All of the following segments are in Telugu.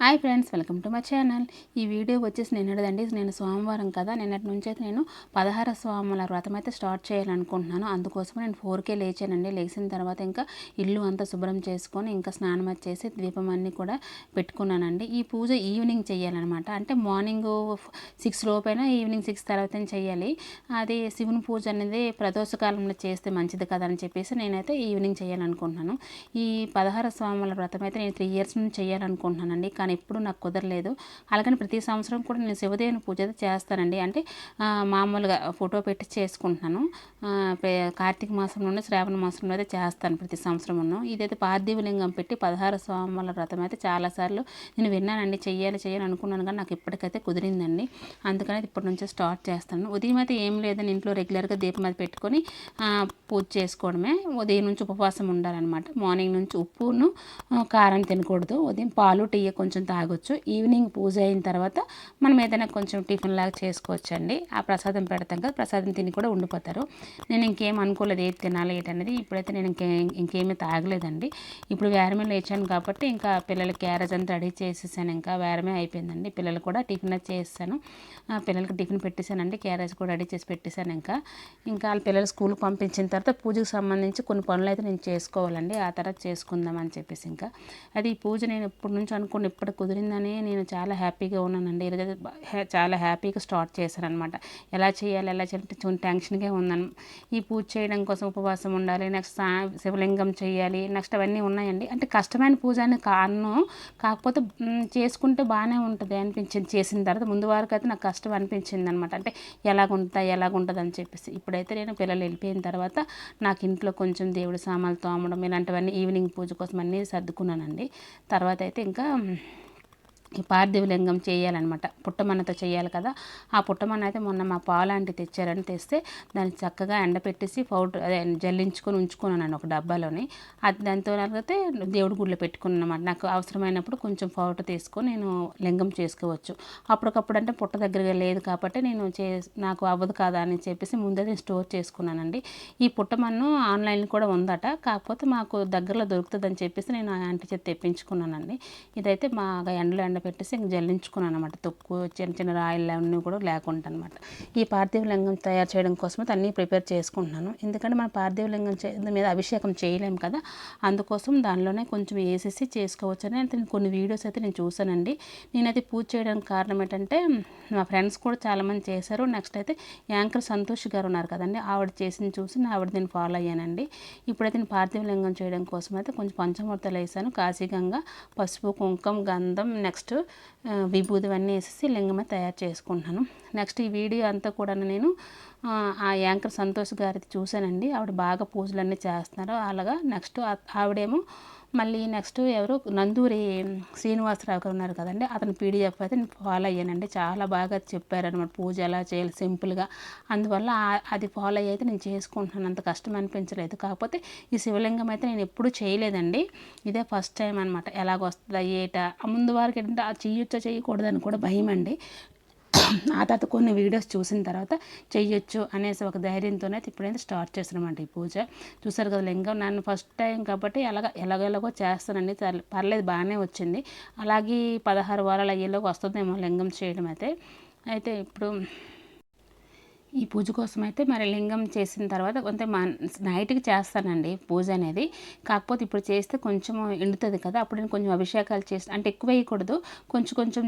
Hi friends, welcome to my channel. ఈ వీడియో వచ్చేసి నేను సోమవారం కదా, నిన్నటి నుంచి అయితే నేను 16 స్వాముల వ్రతం అయితే స్టార్ట్ చేయాలనుకుంటున్నాను. అందుకోసం నేను 4కే లేచానండి. లేచిన తర్వాత ఇంకా ఇల్లు అంతా శుభ్రం చేసుకొని ఇంకా స్నానం చేసి దీపం అన్నీ కూడా పెట్టుకున్నానండి. ఈ పూజ ఈవినింగ్ చేయాలన్నమాట. అంటే మార్నింగ్ 6 లోపైనా ఈవినింగ్ 6 తర్వాత చేయాలి. అది శివుని పూజ అనేది ప్రదోషకాలంలో చేస్తే మంచిది కదా అని చెప్పేసి నేనైతే ఈవినింగ్ చేయాలనుకుంటున్నాను. ఈ 16 స్వాముల వ్రతం అయితే నేను 3 ఇయర్స్ నుంచి చేయాలనుకుంటున్నానండి. కానీ ఎప్పుడు నాకు కుదరలేదు. అలాగని ప్రతి సంవత్సరం కూడా నేను శివదేవుని పూజ అయితే చేస్తానండి. అంటే మామూలుగా ఫోటో పెట్టి చేసుకుంటున్నాను. కార్తీక మాసంలోనే శ్రావణ మాసంలో అయితే చేస్తాను ప్రతి సంవత్సరమును. ఇదైతే పార్థివలింగం పెట్టి 16 స్వాముల వ్రతం అయితే చాలాసార్లు నేను విన్నానండి. చెయ్యాలి అనుకున్నాను, కానీ నాకు ఇప్పటికైతే కుదిరిందండి. అందుకని ఇప్పటి నుంచే స్టార్ట్ చేస్తాను. ఉదయం అయితే ఏం లేదని ఇంట్లో రెగ్యులర్గా దీపం అది పెట్టుకొని పూజ చేసుకోవడమే. ఉదయం నుంచి ఉపవాసం ఉండాలన్నమాట. మార్నింగ్ నుంచి ఉప్పును కారం తినకూడదు. ఉదయం పాలు టీ కొంచెం తాగొచ్చు. ఈవినింగ్ పూజ అయిన తర్వాత మనం ఏదైనా కొంచెం టిఫిన్ లాగా చేసుకోవచ్చు అండి. ఆ ప్రసాదం పెడతాం కదా, ప్రసాదం తిని కూడా ఉండిపోతారు. నేను ఇంకేం అనుకోలేదు ఏది తినాలి ఏంటనేది. ఇప్పుడైతే నేను ఇంకేమీ తాగలేదండి. ఇప్పుడు వేరమే లేచాను కాబట్టి ఇంకా పిల్లలకి క్యారేజ్ అంతా రెడీ చేసేసాను. ఇంకా వేరమే అయిపోయిందండి. పిల్లలు కూడా టిఫిన్ చేసేసాను. పిల్లలకి టిఫిన్ పెట్టేశానండి. క్యారేజ్ కూడా రెడీ చేసి పెట్టేశాను. ఇంకా వాళ్ళ పిల్లలు స్కూల్కి పంపించిన తర్వాత పూజకు సంబంధించి కొన్ని పనులు అయితే నేను చేసుకోవాలండి. ఆ తర్వాత చేసుకుందాం అని చెప్పేసి ఇంకా అది ఈ పూజ నేను ఎప్పటి నుంచి అనుకుని ఇప్పుడు కుదిరిందని నేను చాలా హ్యాపీగా ఉన్నానండి. ఈరోజు చాలా హ్యాపీగా స్టార్ట్ చేశాను అనమాట. ఎలా చేయాలి కొంచెం టెన్షన్గా ఉన్నాను. ఈ పూజ చేయడం కోసం ఉపవాసం ఉండాలి, నెక్స్ట్ శివలింగం చేయాలి, నెక్స్ట్ అవన్నీ ఉన్నాయండి. అంటే కష్టమైన పూజ అని కాను, కాకపోతే చేసుకుంటే బాగానే ఉంటుంది అనిపించింది. చేసిన తర్వాత ముందు వరకు అయితే నాకు కష్టం అనిపించింది అనమాట. అంటే ఎలాగుంటుంది అని చెప్పేసి. ఇప్పుడైతే నేను పిల్లలు వెళ్ళిపోయిన తర్వాత నాకు ఇంట్లో కొంచెం దేవుడి సామాన్లు తోమడం ఇలాంటివన్నీ ఈవినింగ్ పూజ కోసం అన్నీ సర్దుకున్నానండి. తర్వాత అయితే ఇంకా ఈ పార్థివలింగం చేయాలన్నమాట. పుట్టమన్నతో చేయాలి కదా. ఆ పుట్టమన్న అయితే మొన్న మా పాలాంటి తెచ్చారని తెస్తే దాన్ని చక్కగా ఎండపెట్టేసి పౌడర్ అదే జల్లించుకొని ఉంచుకున్నాను ఒక డబ్బాలోని. అది దాంతో అయితే దేవుడి గుడిలో పెట్టుకున్నాను అనమాట. నాకు అవసరమైనప్పుడు కొంచెం పౌడర్ తీసుకొని నేను లింగం చేసుకోవచ్చు. అప్పటికప్పుడు అంటే పుట్ట దగ్గరగా లేదు కాబట్టి నాకు అవ్వదు కదా అని చెప్పేసి ముందే నేను స్టోర్ చేసుకున్నానండి. ఈ పుట్టమన్ను ఆన్లైన్ కూడా ఉందట, కాకపోతే మాకు దగ్గరలో దొరుకుతుందని చెప్పేసి నేను ఆ ఆంటీ చేత తెప్పించుకున్నానండి. ఇదైతే బాగా ఎండలో పెట్టేసి ఇంక జల్లించుకున్నాను అనమాట. తొక్కు చిన్న చిన్న రాయిలు అన్నీ కూడా లేకుండా అనమాట. ఈ పార్థివలింగం తయారు చేయడం కోసం అయితే అన్నీ ప్రిపేర్ చేసుకుంటున్నాను. ఎందుకంటే మనం పార్థివలింగం మీద అభిషేకం చేయలేము కదా, అందుకోసం దానిలోనే కొంచెం వేసేసి చేసుకోవచ్చు అని అయితే కొన్ని వీడియోస్ అయితే నేను చూసానండి. నేనైతే పూజ చేయడానికి కారణం ఏంటంటే మా ఫ్రెండ్స్ కూడా చాలామంది చేశారు. నెక్స్ట్ అయితే యాంకర్ సంతోష్ గారు ఉన్నారు కదండి, ఆవిడ చేసింది చూసి ఆవిడ దీన్ని ఫాలో అయ్యానండి. ఇప్పుడైతే నేను పార్థివలింగం చేయడం కోసం అయితే కొంచెం పంచమూర్తలు వేసాను. కాశీగంగా, పసుపు, కుంకం, గంధం, నెక్స్ట్ విభూది అన్నీ వేసేసి లింగమే తయారు చేసుకుంటున్నాను. నెక్స్ట్ ఈ వీడియో అంతా కూడా నేను ఆ యాంకర్ సంతోష్ గారిది చూశానండి. ఆవిడ బాగా పూజలన్నీ చేస్తున్నారు. అలాగా నెక్స్ట్ ఆవిడేమో మళ్ళీ నెక్స్ట్ ఎవరు నందూరి శ్రీనివాసరావు గారు ఉన్నారు కదండి, అతను పీడిఎఫ్ అయితే నేను ఫాలో అయ్యానండి. చాలా బాగా చెప్పారనమాట పూజ ఎలా చేయాలి సింపుల్గా. అందువల్ల అది ఫాలో అయ్యి అయితే నేను చేసుకుంటున్నాను. అంత కష్టం అనిపించలేదు. కాకపోతే ఈ శివలింగం అయితే నేను ఎప్పుడూ చేయలేదండి. ఇదే ఫస్ట్ టైం అనమాట. ఎలాగొస్తుందా ముందు వారికి ఏంటంటే చేయొచ్చో చేయకూడదని కూడా భయం అండి. ఆ తర్వాత కొన్ని వీడియోస్ చూసిన తర్వాత చెయ్యొచ్చు అనేసి ఒక ధైర్యంతోనైతే ఇప్పుడైతే స్టార్ట్ చేస్తానమాట ఈ పూజ. చూసారు కదా లింగం, నన్ను ఫస్ట్ టైం కాబట్టి ఎలాగో చేస్తానండి. పర్లేదు, బాగానే వచ్చింది. అలాగే 16 వారాలు అయ్యేలోకి వస్తుందేమో లింగం చేయడం అయితే ఇప్పుడు ఈ పూజ కోసం అయితే మరి లింగం చేసిన తర్వాత కొంత నైట్కి చేస్తానండి పూజ అనేది. కాకపోతే ఇప్పుడు చేస్తే కొంచెం ఎండుతుంది కదా, అప్పుడు నేను కొంచెం అభిషేకాలు అంటే ఎక్కువ వేయకూడదు, కొంచెం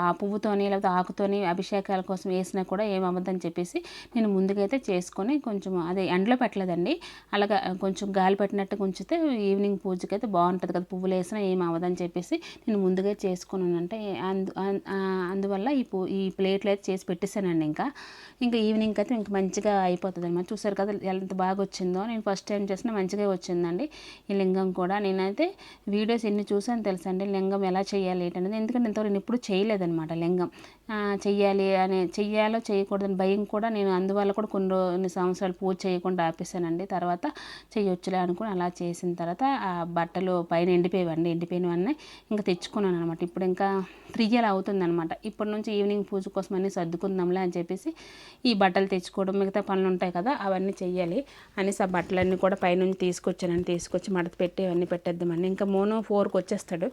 ఆ పువ్వుతోని లేకపోతే ఆకుతోని అభిషేకాల కోసం వేసినా కూడా ఏమవ్వదని చెప్పేసి నేను ముందుకైతే చేసుకొని కొంచెం అదే ఎండలో పెట్టలేదండి. అలాగా కొంచెం గాలి పెట్టినట్టు ఉంచితే ఈవినింగ్ పూజకైతే బాగుంటుంది కదా, పువ్వులు వేసినా ఏమవ్వదని చెప్పేసి నేను ముందుగా చేసుకున్నాను. అంటే అందువల్ల ఈ ప్లేట్లు అయితే చేసి పెట్టేశానండి. ఇంకా ఈవినింగ్ అయితే ఇంక మంచిగా అయిపోతుంది అనమాట. చూసారు కదా ఎంత బాగా వచ్చిందో. నేను ఫస్ట్ టైం చేసిన మంచిగా వచ్చిందండి ఈ లింగం కూడా. నేనైతే వీడియోస్ ఎన్ని చూసాను తెలుసండి లింగం ఎలా చేయాలి ఏంటనేది. ఎందుకంటే ఇంతవరకు నేను ఎప్పుడు చేయలేదనమాట లింగం. చెయ్యాలో చేయకూడదని భయం కూడా నేను, అందువల్ల కూడా కొన్ని సంవత్సరాలు పూజ చేయకుండా ఆపేసానండి. తర్వాత చెయ్యొచ్చులే అనుకుని అలా చేసిన తర్వాత ఆ బట్టలు పైన ఎండిపోయినవన్నీ ఇంకా తెచ్చుకున్నాను అనమాట. ఇప్పుడు ఇంకా 3 ఇయర్ అవుతుందనమాట. ఇప్పటి నుంచి ఈవినింగ్ పూజ కోసం అన్నీ సర్దుకుందాంలే అని చెప్పేసి ఈ బట్టలు తెచ్చుకోవడం, మిగతా పనులు ఉంటాయి కదా అవన్నీ చెయ్యాలి అనేసి ఆ బట్టలన్నీ కూడా పైనుంచి తీసుకొచ్చి మడత పెట్టి అవన్నీ పెట్టేద్దామని. ఇంకా మోనో 4కి వచ్చేస్తాడు.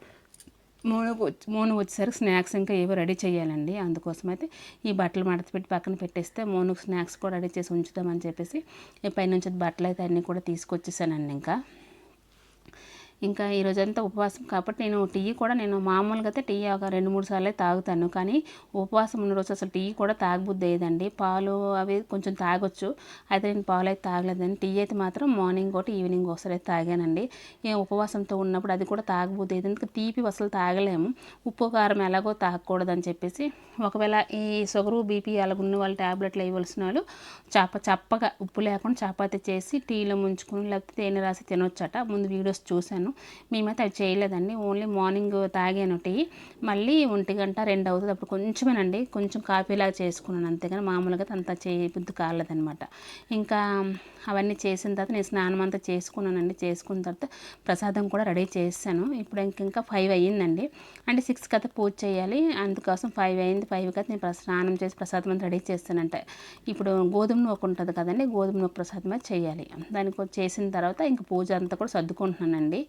మోను వచ్చేసరికి స్నాక్స్ ఇంకా ఏవో రెడీ చేయాలండి. అందుకోసం అయితే ఈ బట్టలు మడత పెట్టి పక్కన పెట్టేస్తే మోనుకు స్నాక్స్ కూడా రెడీ చేసి ఉంచుదామని చెప్పేసి పైనుంచి బట్టలు అయితే అన్నీ కూడా తీసుకొచ్చేసానండి. ఇంకా ఈరోజంతా ఉపవాసం కాబట్టి నేను మామూలుగా అయితే టీ ఒక 2-3 సార్లే తాగుతాను. కానీ ఉపవాసం ఉన్న రోజు అసలు టీ కూడా తాగబుద్ధి అయ్యేదండి. పాలు అవి కొంచెం తాగొచ్చు, అయితే నేను పాలు అయితే తాగలేదండి. టీ అయితే మాత్రం మార్నింగ్ ఒకటి ఈవినింగ్ ఒకసారి అయితే తాగానండి. ఉపవాసంతో ఉన్నప్పుడు అది కూడా తాగబుద్ధి అయ్యేది. ఎందుకంటే తీపి అసలు తాగలేము, ఉప్పు కారం ఎలాగో తాగకూడదని చెప్పేసి. ఒకవేళ ఈ షుగరు బీపీ అలాగున్న వాళ్ళు ట్యాబ్లెట్లు వేయవలసిన వాళ్ళు చప్పగా ఉప్పు లేకుండా చపాతీ చేసి టీలో ముంచుకుని లేకపోతే తేనె రాసి తినొచ్చట. ముందు వీడియోస్ చూశాను, మేమైతే అవి చేయలేదండి. ఓన్లీ మార్నింగ్ తాగాను టీ. మళ్ళీ 1-2 అవుతుంది అప్పుడు కొంచెమేనండి, కొంచెం కాఫీలాగా చేసుకున్నాను అంతేగాని మామూలుగా అంత చేయబుద్ధి కాలేదనమాట. ఇంకా అవన్నీ చేసిన తర్వాత నేను స్నానం అంతా చేసుకున్నానండి. చేసుకున్న తర్వాత ప్రసాదం కూడా రెడీ చేశాను. ఇప్పుడు ఇంకా 5 అయ్యిందండి, అంటే 6కి అయితే పూజ చేయాలి. అందుకోసం 5 అయింది. 5కి అయితే నేను స్నానం చేసి ప్రసాదం అంతా రెడీ చేస్తానంటే ఇప్పుడు గోధుమ నూక ఉంటుంది కదండి, గోధుమ నూక ప్రసాదం అయితే చేయాలి. దానికి చేసిన తర్వాత ఇంకా పూజ అంతా కూడా సర్దుకుంటున్నానండి.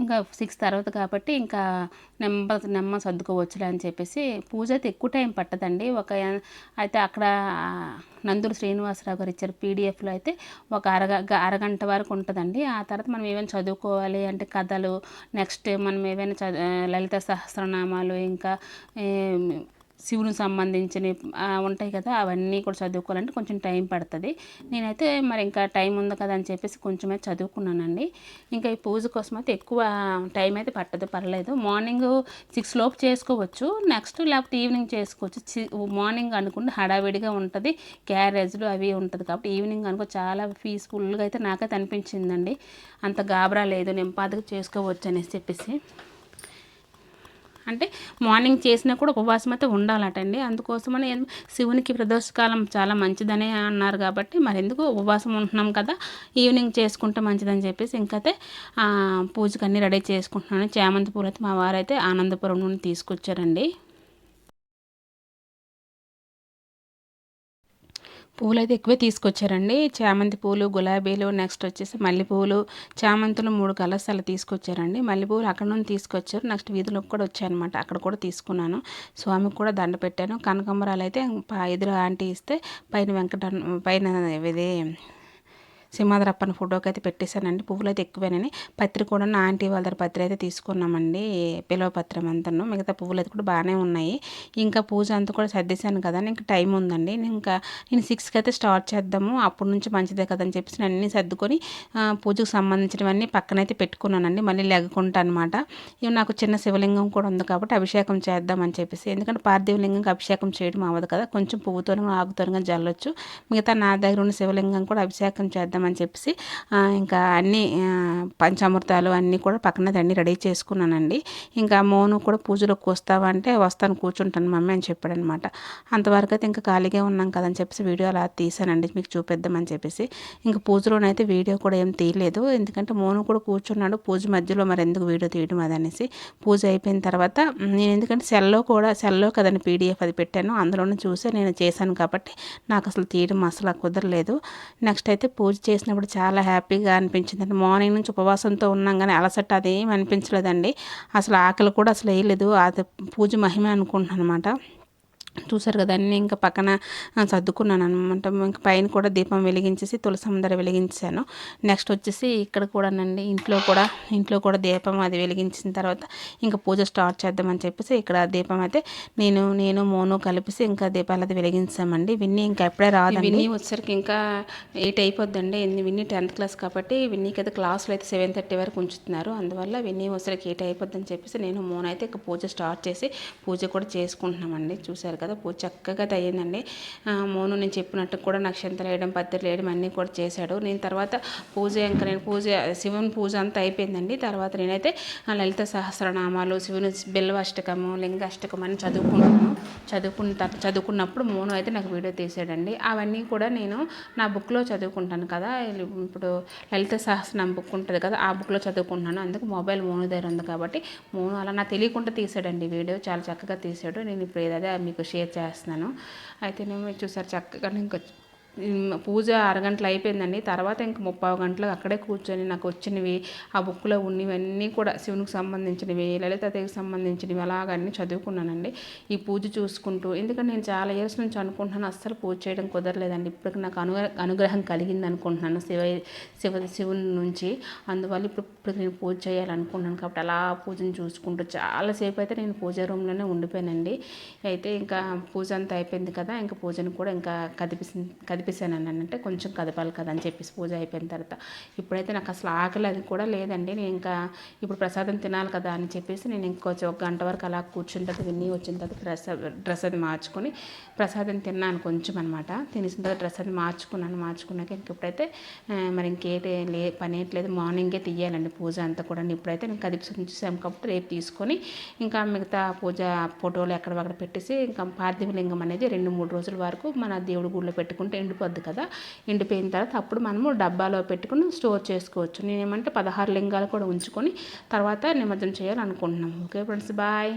ఇంకా 6 తర్వాత కాబట్టి ఇంకా నెమ్మ సర్దుకోవచ్చులే అని చెప్పేసి. పూజ అయితే ఎక్కువ టైం పట్టదండి. అయితే అక్కడ నందూరు శ్రీనివాసరావు గారు ఇచ్చారు పీడిఎఫ్లో అయితే ఒక అరగంట వరకు ఉంటుందండి. ఆ తర్వాత మనం ఏమైనా చదువుకోవాలి అంటే కథలు, నెక్స్ట్ మనం ఏవైనా లలిత సహస్రనామాలు, ఇంకా శివునికి సంబంధించినవి ఉంటాయి కదా, అవన్నీ కూడా చదువుకోవాలంటే కొంచెం టైం పడుతుంది. నేనైతే మరి ఇంకా టైం ఉంది కదా అని చెప్పేసి కొంచెమే చదువుకున్నానండి. ఇంకా ఈ పూజ కోసం అయితే ఎక్కువ టైం అయితే పట్టదు, పర్లేదు. మార్నింగ్ 6 లోపు చేసుకోవచ్చు, నెక్స్ట్ లేకపోతే ఈవినింగ్ చేసుకోవచ్చు. మార్నింగ్ అనుకుంటే హడావిడిగా ఉంటుంది, క్యారేజ్లు అవి ఉంటుంది కాబట్టి ఈవినింగ్ అనుకో చాలా పీస్ఫుల్గా అయితే నాకైతే అనిపించిందండి. అంత గాబరా లేదు, నింపాదిగా చేసుకోవచ్చు అనేసి చెప్పేసి. అంటే మార్నింగ్ చేసినా కూడా ఉపవాసం అయితే ఉండాలటండి. అందుకోసమని శివునికి ప్రదోషకాలం చాలా మంచిదని అన్నారు కాబట్టి మరి ఎందుకు ఉపవాసం ఉంటున్నాం కదా, ఈవినింగ్ చేసుకుంటే మంచిదని చెప్పేసి ఇంకైతే పూజకు అన్నీ రెడీ చేసుకుంటున్నాను. చామంతి పూలు అయితే మా వారైతే ఆనందపురం నుండి తీసుకొచ్చారండి. పూలు అయితే ఎక్కువే తీసుకొచ్చారండి. చామంతి పూలు, గులాబీలు, నెక్స్ట్ వచ్చేసి మల్లెపూలు, చామంతులు 3 కలర్స్ అలా తీసుకొచ్చారండి. మల్లెపూలు అక్కడ నుండి తీసుకొచ్చారు. నెక్స్ట్ వీధిలోకి కూడా వచ్చాయన్నమాట, అక్కడ కూడా తీసుకున్నాను. స్వామికి కూడా దండ పెట్టాను. కనకాంబరాలు అయితే ఎదురు ఆంటీ ఇస్తే పైన ఇది సింహాద్రప్పని ఫోటోకి అయితే పెట్టేశానండి. పువ్వులు అయితే ఎక్కువేనని. పత్రి కూడా నా ఆంటీ వాళ్ళ దగ్గర పత్రి అయితే తీసుకున్నామండి, పిలవ పత్రం అంతను. మిగతా పువ్వులు అయితే కూడా బాగానే ఉన్నాయి. ఇంకా పూజ అంతా కూడా సర్దేశాను కదా, ఇంకా టైం ఉందండి. నేను 6కి అయితే స్టార్ట్ చేద్దాము, అప్పటి నుంచి మంచిదే కదని చెప్పేసి నేను అన్నీ సర్దుకొని పూజకు సంబంధించినవన్నీ పక్కనైతే పెట్టుకున్నానండి, మళ్ళీ లెగకుంటా అనమాట. ఇవి నాకు చిన్న శివలింగం కూడా ఉంది కాబట్టి అభిషేకం చేద్దామని చెప్పేసి. ఎందుకంటే పార్థివలింగంకి అభిషేకం చేయడం అవ్వదు కదా, కొంచెం పువ్వుతోనూ ఆకుతోనూ జల్లొచ్చు. మిగతా నా దగ్గర ఉన్న శివలింగం కూడా అభిషేకం చేద్దాం అని చెప్పేసి ఇంకా అన్నీ పంచామృతాలు అన్నీ కూడా పక్కన అన్నీ రెడీ చేసుకున్నానండి. ఇంకా మోను కూడా పూజలోకి వస్తావా అంటే వస్తాను, కూర్చుంటాను మమ్మీ అని చెప్పాడనమాట. అంతవరకు అయితే ఇంకా ఖాళీగా ఉన్నాం కదని చెప్పేసి వీడియో అలా తీసానండి మీకు చూపిద్దామని చెప్పేసి. ఇంకా పూజలోనైతే వీడియో కూడా ఏం తీయలేదు, ఎందుకంటే మోను కూడా కూర్చున్నాడు పూజ మధ్యలో, మరి ఎందుకు వీడియో తీయడం అదనేసి. పూజ అయిపోయిన తర్వాత నేను ఎందుకంటే సెల్లో కదండి పీడిఎఫ్ అది పెట్టాను, అందులోనే చూసి నేను చేశాను కాబట్టి నాకు అసలు తీయడం అసలు కుదరలేదు. నెక్స్ట్ అయితే పూజ చేసినప్పుడు చాలా హ్యాపీగా అనిపించింది అండి. మార్నింగ్ నుంచి ఉపవాసంతో ఉన్నాం కానీ అలసట అదేం అనిపించలేదండి. అసలు ఆకలి కూడా అసలు వేయలేదు. అది పూజ మహిమ అనుకుంటున్నాను అనమాట. చూసారు కదా, అన్నీ ఇంకా పక్కన సర్దుకున్నాను అనమాట. ఇంకా పైన కూడా దీపం వెలిగించేసి తులసి ముందర వెలిగించాను. నెక్స్ట్ వచ్చేసి ఇక్కడ కూడానండి ఇంట్లో కూడా దీపం అది వెలిగించిన తర్వాత ఇంకా పూజ స్టార్ట్ చేద్దామని చెప్పేసి ఇక్కడ దీపం అయితే నేను మోను కలిపేసి ఇంకా దీపాలు అది వెలిగించామండి. విన్నీ ఇంకా ఎప్పుడే రాదండి, విన్నీ వచ్చేసరికి ఇంకా 8 అయిపోద్దండి. విన్నీ 10th క్లాస్ కాబట్టి విన్నీకి అయితే క్లాసులు అయితే 7:30 వరకు ఉంచుతున్నారు. అందువల్ల విన్నీ వచ్చేసరికి 8 అయిపోద్దని చెప్పేసి నేను మోను అయితే ఇక పూజ స్టార్ట్ చేసి పూజ కూడా చేసుకుంటున్నామండి. చూసారు కదా, పూజ చక్కగా అయ్యిందండి. మోను నేను చెప్పినట్టు కూడా నక్షత్రం వేయడం, పత్రికలు వేయడం అన్నీ కూడా చేశాడు. నేను తర్వాత శివుని పూజ అంతా అయిపోయిందండి. తర్వాత నేనైతే లలిత సహస్రనామాలు, శివుని బిల్వాష్టకము, లింగాష్టకం అని చదువుకున్నప్పుడు మోను అయితే నాకు వీడియో తీసాడండి. అవన్నీ కూడా నేను నా బుక్లో చదువుకుంటాను కదా, ఇప్పుడు లలిత సహస్రనామం బుక్ ఉంటుంది కదా, ఆ బుక్లో చదువుకుంటున్నాను. అందుకు మొబైల్ మోను దగ్గర ఉంది కాబట్టి మోను అలా నాకు తెలియకుండా తీసాడండి వీడియో, చాలా చక్కగా తీసాడు. నేను ఇప్పుడు అదే మీకు షేర్ చేస్తున్నాను. అయితే నేను చూసారు చక్కగా ఇంకా పూజ అరగంటలు అయిపోయిందండి. తర్వాత ఇంక 30 గంటలకు అక్కడే కూర్చొని నాకు వచ్చినవి ఆ బుక్లో ఉన్నవన్నీ కూడా శివునికి సంబంధించినవి, లలితాదేవికి సంబంధించినవి అలాగ అన్నీ చదువుకున్నానండి. ఈ పూజ చూసుకుంటూ, ఎందుకంటే నేను చాలా ఇయర్స్ నుంచి అనుకుంటున్నాను, అస్సలు పూజ చేయడం కుదరలేదండి. ఇప్పుడు నాకు అనుగ్రహం కలిగింది అనుకుంటున్నాను శివుని నుంచి. అందువల్ల ఇప్పుడు నేను పూజ చేయాలనుకుంటున్నాను కాబట్టి అలా పూజను చూసుకుంటూ చాలాసేపు అయితే నేను పూజ రూమ్లోనే ఉండిపోయానండి. అయితే ఇంకా పూజ అంతా అయిపోయింది కదా, ఇంకా పూజను కూడా ఇంకా కదిపేసాను అంటే కొంచెం కదపాలి కదా అని చెప్పేసి పూజ అయిపోయిన తర్వాత ఇప్పుడైతే నాకు అసలు ఆకలి అది కూడా లేదండి. నేను ఇంకా ఇప్పుడు ప్రసాదం తినాలి కదా అని చెప్పేసి నేను ఇంకొంచెం 1 గంట వరకు అలా కూర్చున్న తర్వాత విని వచ్చిన తర్వాత డ్రెస్ అది మార్చుకొని ప్రసాదం తిన్నాను కొంచెం అనమాట. తినేసిన తర్వాత డ్రెస్ అది మార్చుకున్నాక ఇప్పుడైతే మరి ఇంకేటి పని ఏంట్లేదు, మార్నింగే తీయాలండి పూజ అంతా కూడా. ఇప్పుడైతే నేను కదిపి ఉంచేసాము కాబట్టి రేపు తీసుకొని ఇంకా మిగతా పూజ ఫోటోలు ఎక్కడ పెట్టేసి ఇంకా పార్థివ లింగం అనేది 2-3 రోజుల వరకు మన దేవుడి గుడిలో పెట్టుకుంటే ఎండిపోద్ది కదా. ఎండిపోయిన తర్వాత అప్పుడు మనము డబ్బాలో పెట్టుకుని స్టోర్ చేసుకోవచ్చు. నేనేమంటే 16 లింగాలు కూడా ఉంచుకొని తర్వాత నిమజ్జనం చేయాలనుకుంటున్నాము. Okay friends, bye.